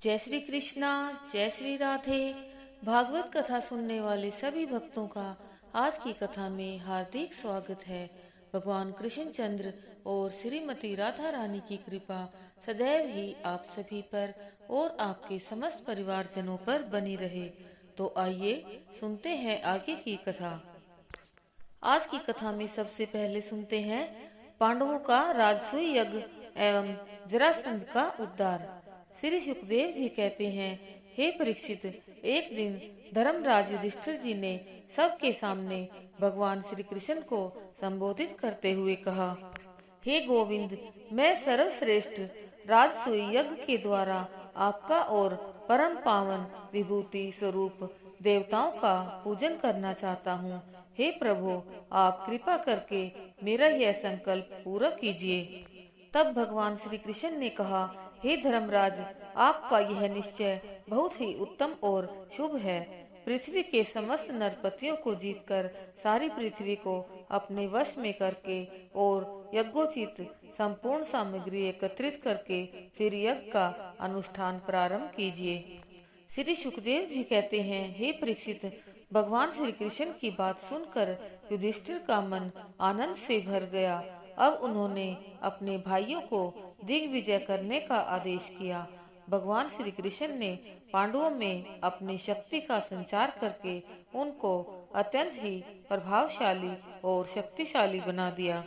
जय श्री कृष्णा, जय श्री राधे। भागवत कथा सुनने वाले सभी भक्तों का आज की कथा में हार्दिक स्वागत है। भगवान कृष्णचंद्र और श्रीमती राधा रानी की कृपा सदैव ही आप सभी पर और आपके समस्त परिवारजनों पर बनी रहे। तो आइए सुनते हैं आगे की कथा। आज की कथा में सबसे पहले सुनते हैं पांडवों का राजसूय यज्ञ एवं जरासंध का उद्धार। श्री सुखदेव जी कहते हैं, हे परीक्षित, एक दिन धर्मराज युधिष्ठिर जी ने सबके सामने भगवान श्री कृष्ण को संबोधित करते हुए कहा, हे गोविंद, मैं सर्वश्रेष्ठ राजसूय यज्ञ के द्वारा आपका और परम पावन विभूति स्वरूप देवताओं का पूजन करना चाहता हूँ। हे प्रभु, आप कृपा करके मेरा यह संकल्प पूरा कीजिए। तब भगवान श्री कृष्ण ने कहा, हे धर्मराज, आपका यह निश्चय बहुत ही उत्तम और शुभ है। पृथ्वी के समस्त नरपतियों को जीतकर सारी पृथ्वी को अपने वश में करके और यज्ञोचित संपूर्ण सामग्री एकत्रित करके फिर यज्ञ का अनुष्ठान प्रारंभ कीजिए। श्री सुखदेव जी कहते हैं, हे परीक्षित, भगवान श्री कृष्ण की बात सुनकर युधिष्ठिर का मन आनंद से भर गया। अब उन्होंने अपने भाइयों को दिग्विजय करने का आदेश किया। भगवान श्री कृष्ण ने पांडवों में अपनी शक्ति का संचार करके उनको अत्यंत ही प्रभावशाली और शक्तिशाली बना दिया।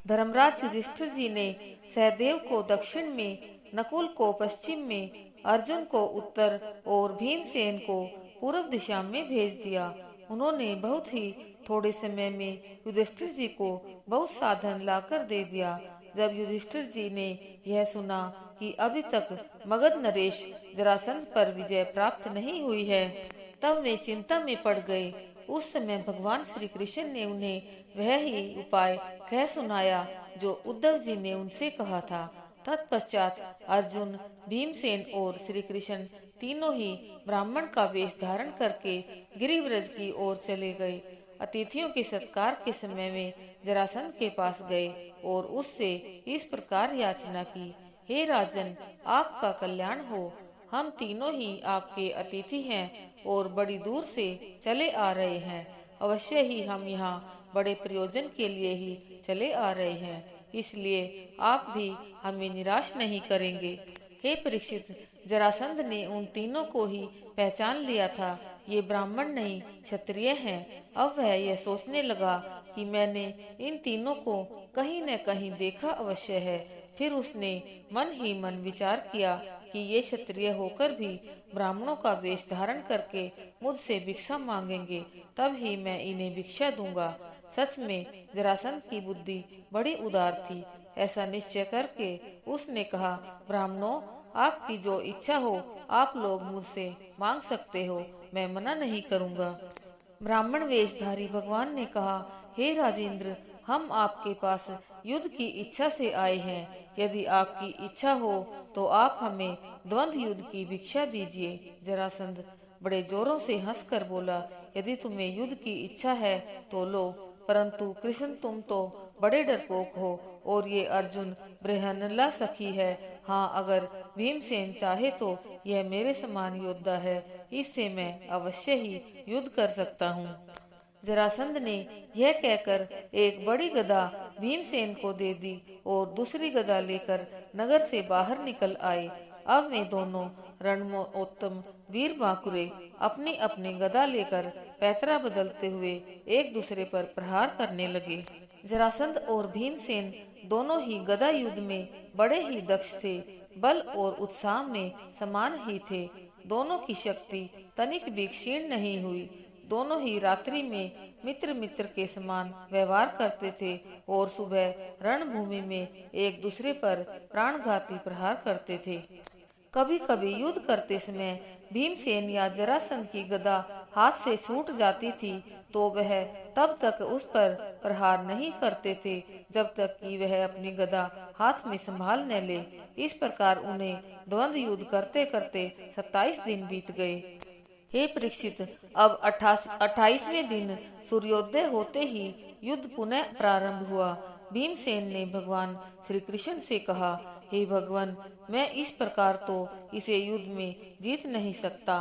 धर्मराज युधिष्ठिर जी ने सहदेव को दक्षिण में, नकुल को पश्चिम में, अर्जुन को उत्तर और भीमसेन को पूर्व दिशा में भेज दिया। उन्होंने बहुत ही थोड़े समय में युधिष्ठिर जी को बहुत साधन लाकर दे दिया। जब युधिष्ठिर जी ने यह सुना कि अभी तक मगध नरेश जरासंध पर विजय प्राप्त नहीं हुई है, तब वे चिंता में पड़ गए। उस समय भगवान श्री कृष्ण ने उन्हें वह ही उपाय कह सुनाया जो उद्धव जी ने उनसे कहा था। तत्पश्चात अर्जुन, भीमसेन और श्री कृष्ण तीनों ही ब्राह्मण का वेश धारण करके गिरिव्रज की ओर चले गए। अतिथियों के सत्कार के समय में जरासंध के पास गए और उससे इस प्रकार याचना की, हे राजन, आपका कल्याण हो। हम तीनों ही आपके अतिथि हैं और बड़ी दूर से चले आ रहे हैं। अवश्य ही हम यहाँ बड़े प्रयोजन के लिए ही चले आ रहे हैं, इसलिए आप भी हमें निराश नहीं करेंगे। हे परीक्षित, जरासंध ने उन तीनों को ही पहचान लिया था। ये ब्राह्मण नहीं, क्षत्रिय हैं। अब वह यह सोचने लगा कि मैंने इन तीनों को कहीं न कहीं देखा अवश्य है। फिर उसने मन ही मन विचार किया कि ये क्षत्रिय होकर भी ब्राह्मणों का वेश धारण करके मुझसे भिक्षा मांगेंगे, तब ही मैं इन्हें भिक्षा दूंगा। सच में जरासंध की बुद्धि बड़ी उदार थी। ऐसा निश्चय करके उसने कहा, ब्राह्मणों, आपकी जो इच्छा हो आप लोग मुझसे मांग सकते हो, मैं मना नहीं करूंगा। ब्राह्मण वेशधारी भगवान ने कहा, हे राजेंद्र, हम आपके पास युद्ध की इच्छा से आए हैं। यदि आपकी इच्छा हो तो आप हमें द्वंद्व युद्ध की भिक्षा दीजिए। जरासंध बड़े जोरों से हंसकर बोला, यदि तुम्हें युद्ध की इच्छा है तो लो, परंतु कृष्ण, तुम तो बड़े डरपोक हो और ये अर्जुन बृहन्नला सखी है। हाँ, अगर भीमसेन चाहे तो यह मेरे समान योद्धा है, इससे मैं अवश्य ही युद्ध कर सकता हूँ। जरासंध ने यह कहकर एक बड़ी गदा भीमसेन को दे दी और दूसरी गदा लेकर नगर से बाहर निकल आए। अब वे दोनों रणमोत्तम वीर बांकुरे अपनी अपनी गदा लेकर पैतरा बदलते हुए एक दूसरे पर प्रहार करने लगे। जरासंध और भीमसेन दोनों ही गदा युद्ध में बड़े ही दक्ष थे। बल और उत्साह में समान ही थे। दोनों की शक्ति तनिक भी क्षीण नहीं हुई। दोनों ही रात्रि में मित्र मित्र के समान व्यवहार करते थे और सुबह रणभूमि में एक दूसरे पर प्राणघाती प्रहार करते थे। कभी कभी युद्ध करते समय भीमसेन या जरासंध की गदा हाथ से छूट जाती थी तो वह तब तक उस पर प्रहार नहीं करते थे जब तक कि वह अपनी गदा हाथ में संभाल न ले। इस प्रकार उन्हें द्वंद्व युद्ध करते करते 27 दिन बीत गए। हे परीक्षित, अब 28वें दिन सूर्योदय होते ही युद्ध पुनः प्रारंभ हुआ। भीमसेन ने भगवान श्री कृष्ण से कहा, हे भगवान, मैं इस प्रकार तो इसे युद्ध में जीत नहीं सकता,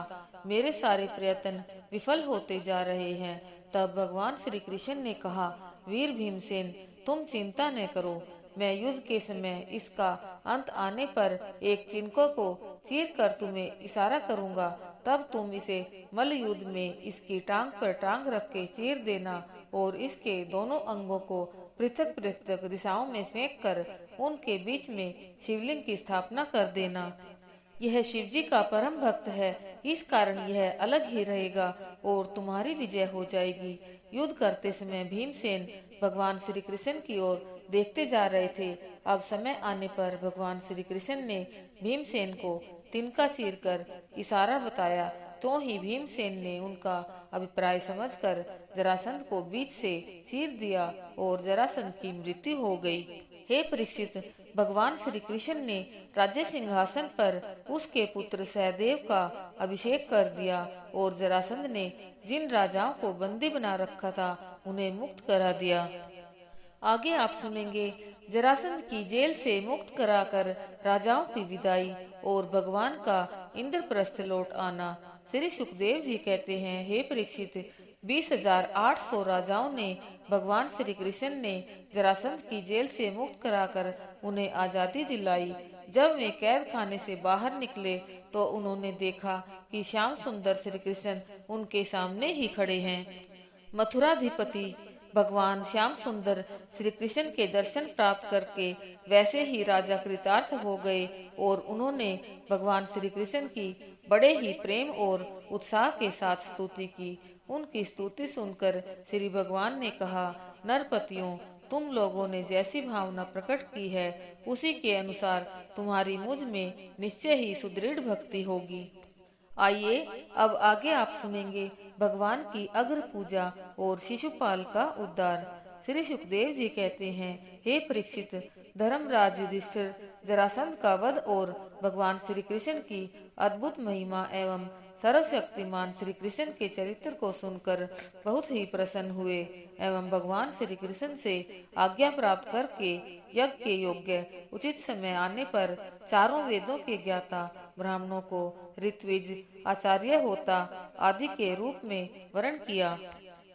मेरे सारे प्रयत्न विफल होते जा रहे हैं। तब भगवान श्री कृष्ण ने कहा, वीर भीमसेन, तुम चिंता न करो, मैं युद्ध के समय इसका अंत आने पर एक तिनकों को चीर कर तुम्हें इशारा करूंगा, तब तुम इसे मल्ल युद्ध में इसकी टांग पर टांग रख के चीर देना और इसके दोनों अंगों को पृथक पृथक दिशाओं में फेंक कर उनके बीच में शिवलिंग की स्थापना कर देना। यह शिवजी का परम भक्त है, इस कारण यह अलग ही रहेगा और तुम्हारी विजय हो जाएगी। युद्ध करते समय भीमसेन भगवान श्री कृष्ण की ओर देखते जा रहे थे। अब समय आने पर भगवान श्री कृष्ण ने भीमसेन को तिनका चीरकर इशारा बताया, तो ही भीमसेन ने उनका अभिप्राय समझकर जरासंध को बीच से चीर दिया और जरासंध की मृत्यु हो गई। हे परीक्षित, भगवान श्री कृष्ण ने राज्य सिंहासन पर उसके पुत्र सहदेव का अभिषेक कर दिया और जरासंध ने जिन राजाओं को बंदी बना रखा था उन्हें मुक्त करा दिया। आगे आप सुनेंगे जरासंध की जेल से मुक्त कराकर राजाओं की विदाई और भगवान का इंद्रप्रस्थ लौट आना। श्री सुखदेव जी कहते हैं, हे परीक्षित, 20,800 राजाओं ने भगवान श्री कृष्ण ने जरासंध की जेल से मुक्त कराकर उन्हें आजादी दिलाई। जब वे कैद खाने से बाहर निकले तो उन्होंने देखा कि श्याम सुंदर श्री कृष्ण उनके सामने ही खड़े हैं। मथुराधिपति भगवान श्याम सुंदर श्री कृष्ण के दर्शन प्राप्त करके वैसे ही राजा कृतार्थ हो गए और उन्होंने भगवान श्री कृष्ण की बड़े ही प्रेम और उत्साह के साथ स्तुति की। उनकी स्तुति सुनकर श्री भगवान ने कहा, नरपतियों, तुम लोगों ने जैसी भावना प्रकट की है उसी के अनुसार तुम्हारी मुझ में निश्चय ही सुदृढ़ भक्ति होगी। आइए अब आगे आप सुनेंगे भगवान की अग्र पूजा और शिशुपाल का उद्धार। श्री सुखदेव जी कहते हैं, हे परीक्षित, धर्मराज युधिष्ठिर जरासंध का वध और भगवान श्री कृष्ण की अद्भुत महिमा एवं सर्वशक्तिमान श्री कृष्ण के चरित्र को सुनकर बहुत ही प्रसन्न हुए एवं भगवान श्री कृष्ण से आज्ञा प्राप्त करके यज्ञ के योग्य उचित समय आने पर चारों वेदों के ज्ञाता ब्राह्मणों को ऋत्विज, आचार्य, होता आदि के रूप में वर्ण किया।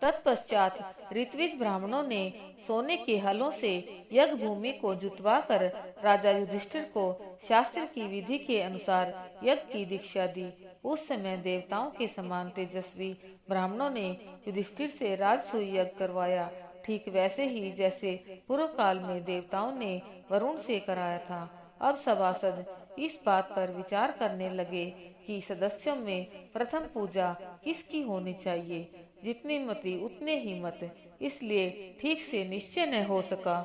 तत्पश्चात ऋत्विज ब्राह्मणों ने सोने के हलों से यज्ञ भूमि को जुतवा कर राजा युधिष्ठिर को शास्त्र की विधि के अनुसार यज्ञ की दीक्षा दी। उस समय देवताओं के समान तेजस्वी ब्राह्मणों ने युधिष्ठिर से राजसूय यज्ञ करवाया, ठीक वैसे ही जैसे पूर्व काल में देवताओं ने वरुण से कराया था। अब सभासद इस बात पर विचार करने लगे कि सदस्यों में प्रथम पूजा किसकी होनी चाहिए। जितनी मति उतने ही मत, इसलिए ठीक से निश्चय न हो सका।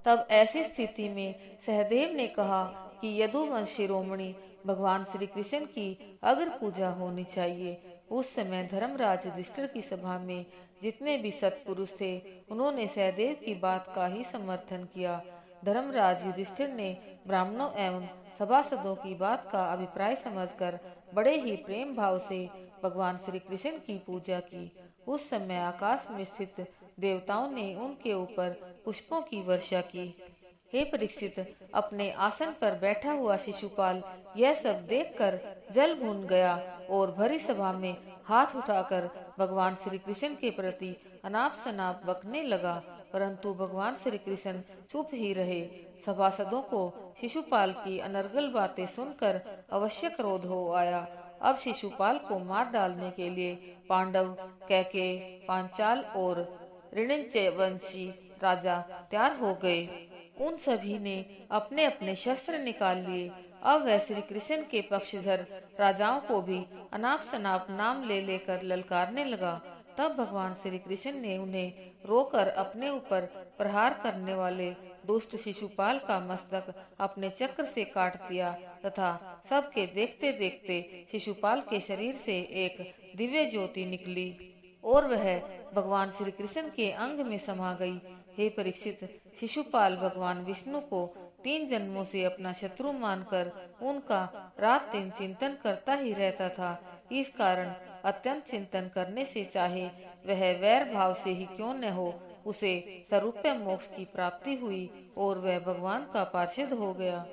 तब ऐसी स्थिति में सहदेव ने कहा कि यदुवंश शिरोमणि भगवान श्री कृष्ण की अग्र पूजा होनी चाहिए। उस समय धर्मराज युधिष्ठिर की सभा में जितने भी सत्पुरुष थे उन्होंने सहदेव की बात का ही समर्थन किया। धर्मराज युधिष्ठिर ने ब्राह्मणों एवं सभासदों की बात का अभिप्राय समझकर बड़े ही प्रेम भाव से भगवान श्री कृष्ण की पूजा की। उस समय आकाश में स्थित देवताओं ने उनके ऊपर पुष्पों की वर्षा की। हे परीक्षित, अपने आसन पर बैठा हुआ शिशुपाल यह सब देखकर जल भून गया और भरी सभा में हाथ उठाकर भगवान श्री कृष्ण के प्रति अनाप शनाप बकने लगा, परंतु भगवान श्री कृष्ण चुप ही रहे। सभासदों को शिशुपाल की अनर्गल बातें सुनकर अवश्य क्रोध हो आया। अब शिशुपाल को मार डालने के लिए पांडव, कैकेयी, पांचाल और ऋणिंचवंशी राजा तैयार हो गए। उन सभी ने अपने अपने शस्त्र निकाल लिए। अब वह श्री कृष्ण के पक्षधर राजाओं को भी अनाप शनाप नाम ले लेकर ललकारने लगा। तब भगवान श्री कृष्ण ने उन्हें रोकर अपने ऊपर प्रहार करने वाले दुष्ट शिशुपाल का मस्तक अपने चक्र से काट दिया तथा सबके देखते देखते शिशुपाल के शरीर से एक दिव्य ज्योति निकली और वह भगवान श्री कृष्ण के अंग में समा गई। हे परीक्षित, शिशुपाल भगवान विष्णु को 3 जन्मों से अपना शत्रु मानकर उनका रात दिन चिंतन करता ही रहता था। इस कारण अत्यंत चिंतन करने से चाहे वह वैर भाव से ही क्यों न हो, उसे स्वरूप मोक्ष की प्राप्ति हुई और वह भगवान का पार्षद हो गया।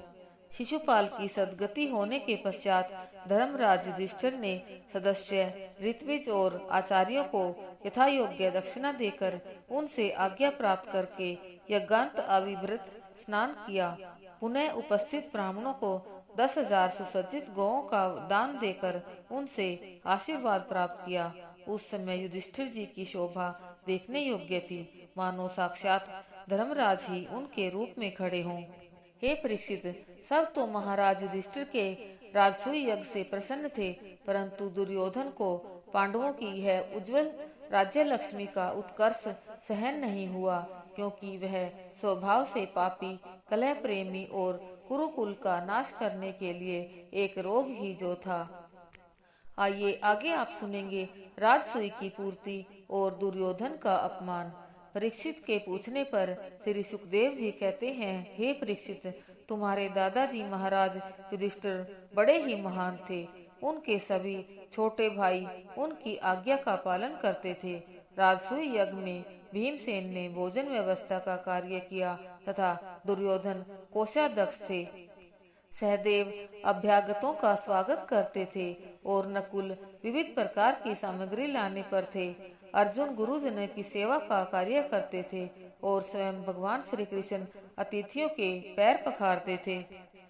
शिशुपाल की सद्गति होने के पश्चात धर्मराज युधिष्ठिर ने सदस्य ऋत्विज और आचार्यों को यथा योग्य दक्षिणा देकर उनसे आज्ञा प्राप्त करके यज्ञांत अविभृत स्नान किया। पुनः उपस्थित ब्राह्मणों को 10,000 सुसज्जित गौओं का दान देकर उनसे आशीर्वाद प्राप्त किया। उस समय युधिष्ठिर जी की शोभा देखने योग्य थी, मानो साक्षात धर्मराज ही उनके रूप में खड़े हों। हे परीक्षित, सब तो महाराज युधिष्ठिर के राजसूय यज्ञ से प्रसन्न थे, परंतु दुर्योधन को पांडवों की यह उज्जवल राज्य लक्ष्मी का उत्कर्ष सहन नहीं हुआ, क्योंकि वह स्वभाव से पापी, कलह प्रेमी और कुरुकुल का नाश करने के लिए एक रोग ही जो था। आइए आगे आप सुनेंगे राजसूय की पूर्ति और दुर्योधन का अपमान। परीक्षित के पूछने पर श्री सुखदेव जी कहते हैं, हे परीक्षित, तुम्हारे दादाजी महाराज युधिष्ठिर बड़े ही महान थे। उनके सभी छोटे भाई उनकी आज्ञा का पालन करते थे। राजसूय यज्ञ में भीमसेन ने भोजन व्यवस्था का कार्य किया तथा दुर्योधन कोषाध्यक्ष थे। सहदेव अभ्यागतों का स्वागत करते थे और नकुल विविध प्रकार की सामग्री लाने पर थे। अर्जुन गुरुजनों की सेवा का कार्य करते थे और स्वयं भगवान श्री कृष्ण अतिथियों के पैर पखारते थे।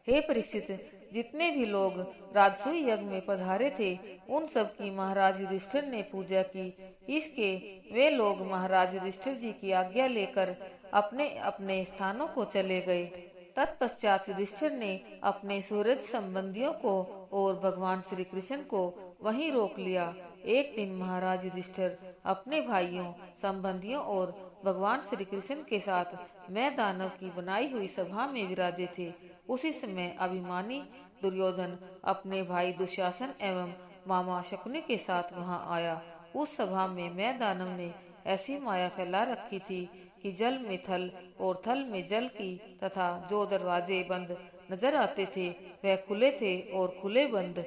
हे परीक्षित, जितने भी लोग राजसूय यज्ञ में पधारे थे उन सब की महाराज युधिष्ठिर ने पूजा की। इसके वे लोग महाराज युधिष्ठिर जी की आज्ञा लेकर अपने अपने स्थानों को चले गए। तत्पश्चात युधिष्ठिर ने अपने सुहृद संबंधियों को और भगवान श्री कृष्ण को वहीं रोक लिया। एक दिन महाराज युधिष्ठिर अपने भाइयों, संबंधियों और भगवान श्री कृष्ण के साथ मैं दानव की बनाई हुई सभा में विराजे थे। उसी समय अभिमानी दुर्योधन अपने भाई दुशासन एवं मामा शकुनि के साथ वहां आया। उस सभा में मैं दानव ने ऐसी माया फैला रखी थी कि जल में थल और थल में जल की तथा जो दरवाजे बंद नजर आते थे वह खुले थे और खुले बंद।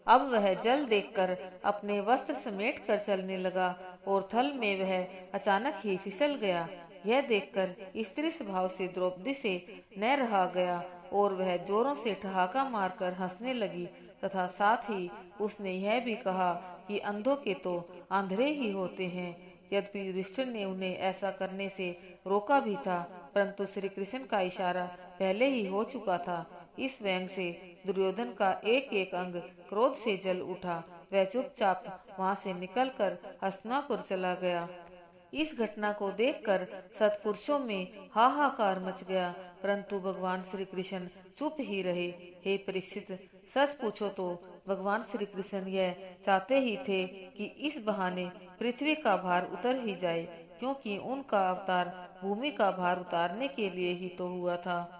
अब वह जल देखकर अपने वस्त्र समेट कर चलने लगा और थल में वह अचानक ही फिसल गया। यह देखकर स्त्री स्वभाव से द्रौपदी से न रहा गया और वह जोरों से ठहाका मारकर हंसने लगी तथा साथ ही उसने यह भी कहा कि अंधों के तो आंधळे ही होते हैं। यद्यपि युधिष्ठिर ने उन्हें ऐसा करने से रोका भी था, परंतु श्री कृष्ण का इशारा पहले ही हो चुका था। इस व्यंग से दुर्योधन का एक एक अंग क्रोध से जल उठा। वह चुपचाप वहां से निकलकर हस्तिनापुर चला गया। इस घटना को देखकर सत्पुरुषों में हाहाकार मच गया, परंतु भगवान श्री कृष्ण चुप ही रहे। हे परीक्षित, सच पूछो तो भगवान श्री कृष्ण यह चाहते ही थे कि इस बहाने पृथ्वी का भार उतर ही जाए, क्योंकि उनका अवतार भूमि का भार उतारने के लिए ही तो हुआ था।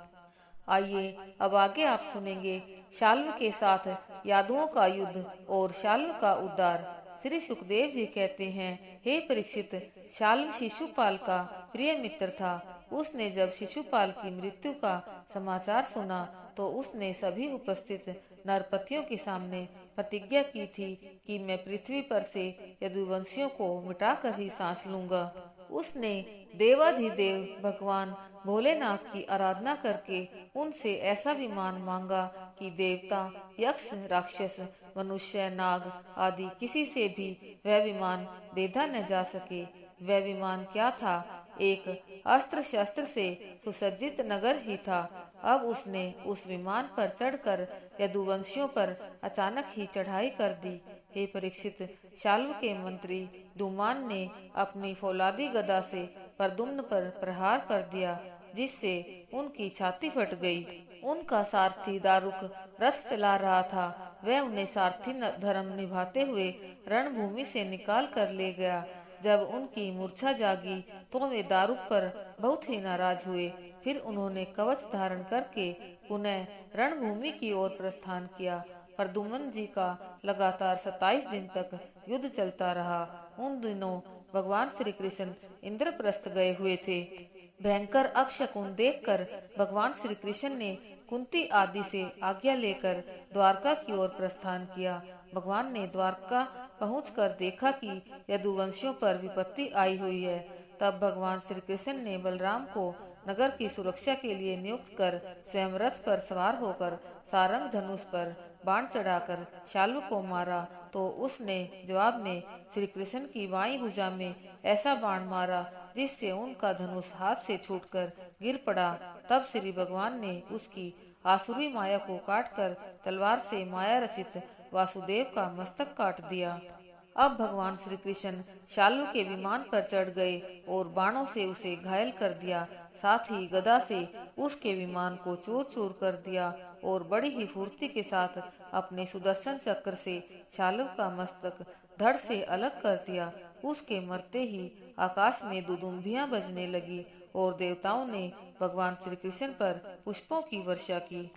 आइए अब आगे आप सुनेंगे शाल्व के साथ यादवों का युद्ध और शाल्व का उद्धार। श्री सुखदेव जी कहते हैं, हे परीक्षित, शाल्व शिशुपाल का प्रिय मित्र था। उसने जब शिशुपाल की मृत्यु का समाचार सुना तो उसने सभी उपस्थित नरपतियों के सामने प्रतिज्ञा की थी कि मैं पृथ्वी पर से यदुवंशियों को मिटाकर ही सांस लूंगा। उसने देवाधिदेव भगवान भोलेनाथ की आराधना करके उनसे विमान विमान मांगा कि देवता, यक्ष, राक्षस, मनुष्य, नाग आदि किसी से भी वह विमान भेदा न जा सके। वह विमान क्या था? एक अस्त्र शस्त्र से सुसज्जित नगर ही था। अब उसने उस विमान पर चढ़कर यदुवंशियों पर अचानक ही चढ़ाई कर दी। हे परीक्षित, शाल्व के मंत्री धूमान ने अपनी फौलादी गदा से प्रद्युम्न पर प्रहार कर दिया, जिससे उनकी छाती फट गई। उनका सारथी दारुक रथ चला रहा था। वह उन्हें सारथी धर्म निभाते हुए रणभूमि से निकाल कर ले गया। जब उनकी मूर्छा जागी तो वे दारुक पर बहुत ही नाराज हुए। फिर उन्होंने कवच धारण करके पुनः रणभूमि की ओर प्रस्थान किया। प्रद्युम्न जी का लगातार 27 दिन तक युद्ध चलता रहा। उन दिनों भगवान श्री कृष्ण इंद्रप्रस्थ गए हुए थे। भयंकर अपशकुन देखकर भगवान श्री कृष्ण ने कुंती आदि से आज्ञा लेकर द्वारका की ओर प्रस्थान किया। भगवान ने द्वारका पहुंचकर देखा कि यदुवंशियों पर विपत्ति आई हुई है तब भगवान श्री कृष्ण ने बलराम को नगर की सुरक्षा के लिए नियुक्त कर स्वयं रथ पर सवार होकर सारंग धनुष पर बाण चढ़ाकर शालू को मारा, तो उसने जवाब में श्री कृष्ण की बाईं भुजा में ऐसा बाण मारा जिससे उनका धनुष हाथ से छूटकर गिर पड़ा। तब श्री भगवान ने उसकी आसुरी माया को काटकर तलवार से माया रचित वासुदेव का मस्तक काट दिया। अब भगवान श्री कृष्ण शालू के विमान पर चढ़ गए और बाणों से उसे घायल कर दिया, साथ ही गदा से उसके विमान को चूर चूर कर दिया और बड़ी ही फुर्ती के साथ अपने सुदर्शन चक्र से शालू का मस्तक धड़ से अलग कर दिया। उसके मरते ही आकाश में दुदुम्बियां बजने लगी और देवताओं ने भगवान श्री कृष्ण पर पुष्पों की वर्षा की।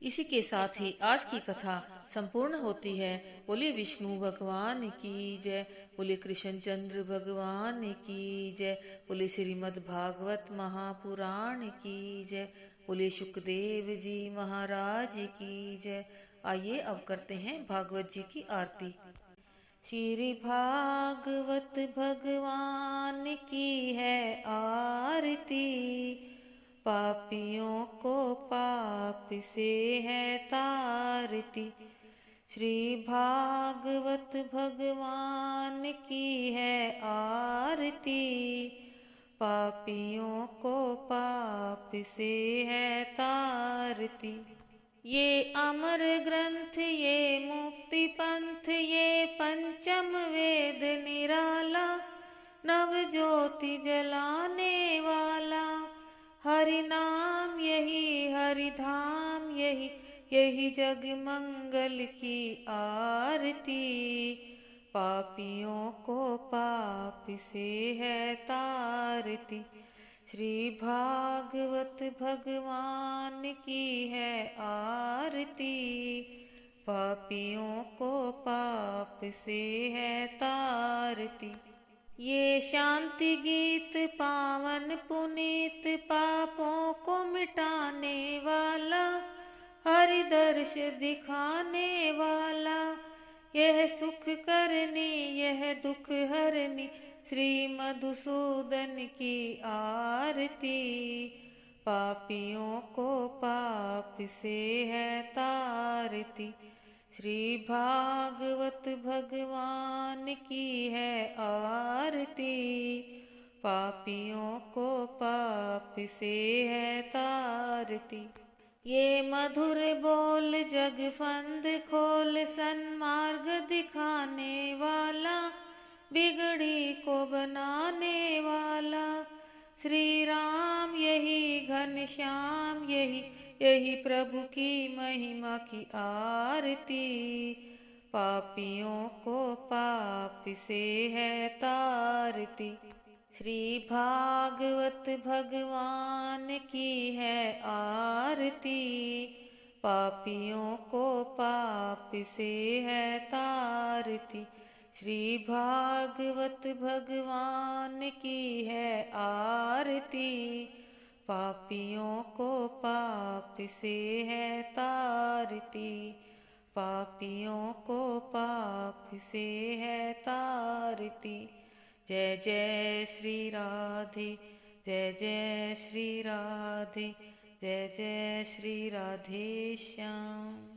इसी के साथ ही आज की कथा संपूर्ण होती है। बोले विष्णु भगवान की जय, बोले कृष्ण चंद्र भगवान की जय, बोले श्रीमद् भागवत महापुराण की जय, बोले शुकदेव जी महाराज की जय। आइए अब करते हैं भागवत जी की आरती। श्री भागवत भगवान की है आरती, पापियों को पाप से है तारती। श्री भागवत भगवान की है आरती, पापियों को पाप से है तारती। ये अमर ग्रंथ ये मुक्ति पंथ ये पंचम वेद निराला, नव ज्योति जलाने वाला, हरि नाम यही हरि धाम यही, यही जग मंगल की आरती। पापियों को पाप से है तारती। श्री भागवत भगवान की है आरती, पापियों को पाप से है तारती। ये शांति गीत पावन पुनीत, पापों को मिटाने वाला, हरि दर्श दिखाने वाला, यह सुख करनी यह दुख हरनी, श्री मधुसूदन की आरती। पापियों को पाप से है तारती। श्री भागवत भगवान की है आरती, पापियों को पाप से है तारती। ये मधुर बोल जग फंद खोल, सन्मार्ग दिखाने वाला, बिगड़ी को बनाने वाला, श्री राम यही घनश्याम यही, यही प्रभु की महिमा की आरती। पापियों को पाप से है तारती। श्री भागवत भगवान की है आरती, पापियों को पाप से है तारती। श्री भागवत भगवान की है आरती, पापियों को पाप से है तारती। पापियों को पाप से है तारती। जय जय श्री राधे, जय जय श्री राधे, जय जय श्री राधे श्याम।